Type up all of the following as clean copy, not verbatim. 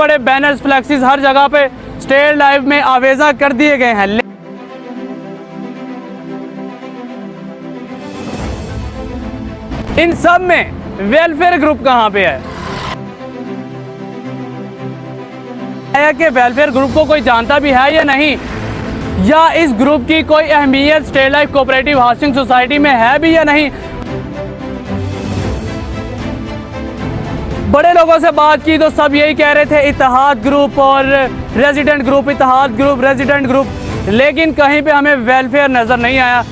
बड़े बैनर्स फ्लैक्सीज हर जगह पे स्टेट लाइव में आवेजा कर दिए गए हैं। इन सब में वेलफेयर ग्रुप कहाँ पे है? कि वेलफेयर ग्रुप को कोई जानता भी है या नहीं, या इस ग्रुप की कोई अहमियत state life cooperative housing society में है भी या नहीं। बड़े लोगों से बात की तो सब यही कह रहे थे इत्तेहाद ग्रुप और resident group, Etihad group, resident group, लेकिन कहीं पे हमें वेलफेयर नजर नहीं आया।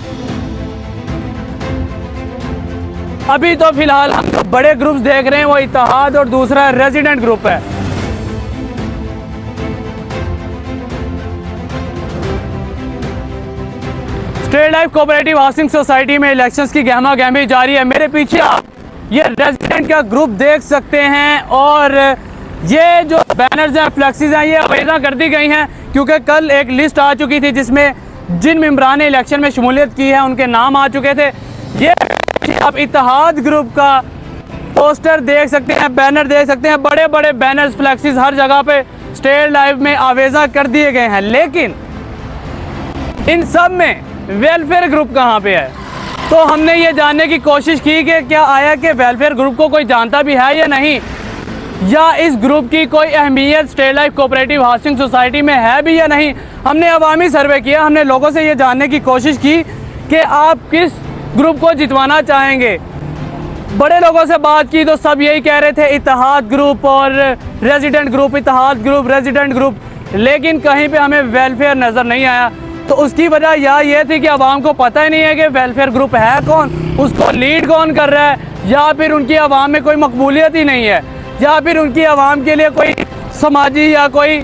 अभी तो फिलहाल हम जो बड़े ग्रुप्स देख रहे हैं वो इत्तेहाद और दूसरा रेजिडेंट ग्रुप है। State life cooperative housing society में इलेक्शंस की गहमा गहमी जारी है। मेरे पीछे आप ये रेजिडेंट का ग्रुप देख सकते हैं और ये जो बैनर्स हैं, फ्लैक्सीज हैं, ये आवेदन कर दी गई हैं क्योंकि कल एक लिस्ट आ चुकी थी जिसमें जिन मेंबरान ने इलेक्शन में शमूलियत की है उनके नाम आ चुके थे। ये आप इत्तेहाद ग्रुप का पोस्टर देख सकते हैं, बैनर देख सकते हैं, बड़े बड़े बैनर्स फ्लैक्सीज हर जगह पे स्टेट लाइव में आवेजा कर दिए गए हैं, लेकिन इन सब में वेलफेयर ग्रुप कहाँ पे है? तो हमने ये जानने की कोशिश की कि क्या आया कि वेलफेयर ग्रुप को कोई जानता भी है या नहीं, या इस ग्रुप की कोई अहमियत state life cooperative housing society में है भी या नहीं। हमने अवामी सर्वे किया, हमने लोगों से ये जानने की कोशिश की कि आप किस ग्रुप को जितवाना चाहेंगे। बड़े लोगों से बात की तो सब यही कह रहे थे इत्तेहाद ग्रुप और resident group, Etihad group, resident group, लेकिन कहीं पे हमें वेलफेयर नज़र नहीं आया। तो उसकी वजह यह थी कि आवाम को पता ही नहीं है कि वेलफेयर ग्रुप है कौन, उसको लीड कौन कर रहा है, या फिर उनकी आवाम में कोई मकबूलियत ही नहीं है, या फिर उनकी आवाम के लिए कोई समाजी या कोई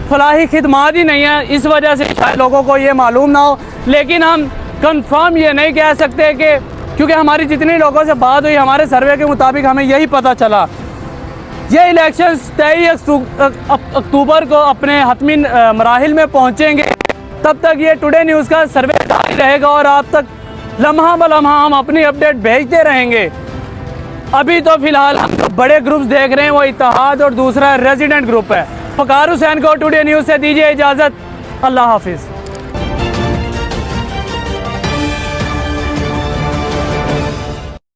फलाही खिदमात ही नहीं है। इस वजह से शायद लोगों को ये मालूम ना हो, लेकिन हम कंफर्म ये नहीं कह सकते कि, क्योंकि हमारी जितने लोगों से बात हुई हमारे सर्वे के मुताबिक हमें यही पता चला। ये इलेक्शंस 23 अक्टूबर को अपने हतमी मराहिल में पहुँचेंगे। तब तक ये टुडे न्यूज़ का सर्वे जारी रहेगा और आप तक लम्हा ब लम्हा हम अपनी अपडेट भेजते रहेंगे। अभी तो फिलहाल हम जो बड़े ग्रुप्स देख रहे हैं वो इत्तेहाद और दूसरा रेजिडेंट ग्रुप है। फ़कार हुसैन को टुडे न्यूज़ से दीजिए इजाज़त। अल्लाह हाफिज़।